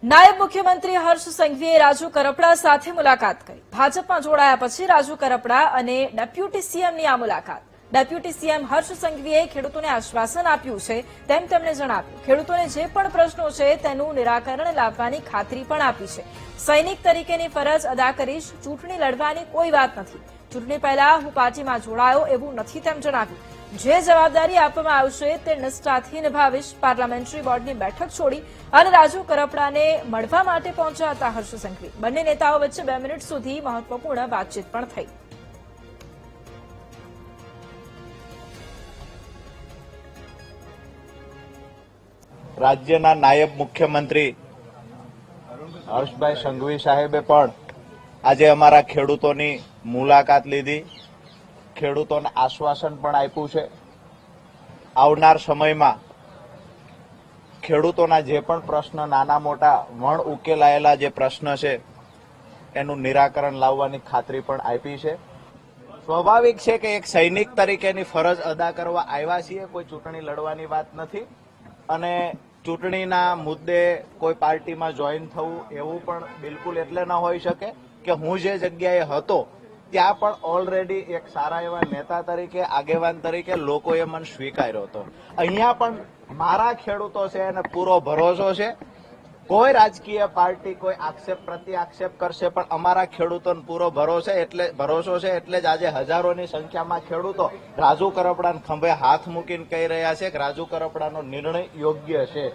નાયબ મુખ્યમંત્રી હર્ષ સંઘવીએ રાજુ કરપડા સાથે મુલાકાત કરી। ભાજપમાં જોડાયા પછી રાજુ કરપડા અને ડેપ્યુટી સીએમની આ મુલાકાત। ડેપ્યુટી સીએમ હર્ષ સંઘવીએ ખેડૂતોને આશ્વાસન આપ્યું છે તેમ તેમણે જણાવ્યું। ખેડૂતોને જે પણ પ્રશ્નો છે તેનું નિરાકરણ લાવવાની ખાતરી પણ આપી છે। સૈનિક તરીકેની ફરજ અદા કરીશ, ચૂંટણી લડવાની કોઈ વાત નથી। ચૂંટણી પહેલા હું પાર્ટીમાં જોડાયો એવું નથી તેમ જણાવ્યું। જે જવાબદારી આપવામાં આવશે તે નિષ્ઠાથી નિભાવીશ। પાર્લામેન્ટરી બોર્ડની બેઠક છોડી અને રાજુ કરપડાને મળવા માટે પહોંચ્યા હતા હર્ષ સંઘવી। બંને નેતાઓ વચ્ચે 2 મિનિટ સુધી મહત્વપૂર્ણ વાતચીત પણ થઈ। રાજ્યના નાયબ મુખ્યમંત્રી હર્ષભાઈ સંઘવી સાહેબે પણ આજે અમારા ખેડૂતોની મુલાકાત લીધી। ખેડૂતોને આશ્વાસન પણ આપ્યું છે આવનાર સમયમાં ખેડૂતોના જે પણ પ્રશ્ન નાના મોટા વણ ઉકેલાયેલા જે પ્રશ્ન છે એનું નિરાકરણ લાવવાની ખાતરી પણ આપી છે। સ્વાભાવિક છે કે એક સૈનિક તરીકેની ફરજ અદા કરવા આવ્યા છીએ, કોઈ ચૂંટણી લડવાની વાત નથી અને ચૂંટણીના મુદ્દે કોઈ પાર્ટીમાં જોઈન થવું એવું પણ બિલકુલ એટલે ન હોઈ શકે કે હું જે જગ્યાએ હતો ત્યાં પણ ઓલરેડી એક સારા એવા નેતા તરીકે, આગેવાન તરીકે લોકોએ મને સ્વીકાર્યો હતો। અહીંયા પણ મારા ખેડૂતો છે અને પૂરો ભરોસો છે। કોઈ રાજકીય પાર્ટી કોઈ આક્ષેપ પ્રતિ આક્ષેપ કરશે પણ અમારા ખેડૂતોને પૂરો ભરોસો છે એટલે જ આજે હજારોની સંખ્યામાં ખેડૂતો રાજુ કરપડાના ખંભે હાથ મૂકીને કહી રહ્યા છે કે રાજુ કરપડાનો નિર્ણય યોગ્ય છે।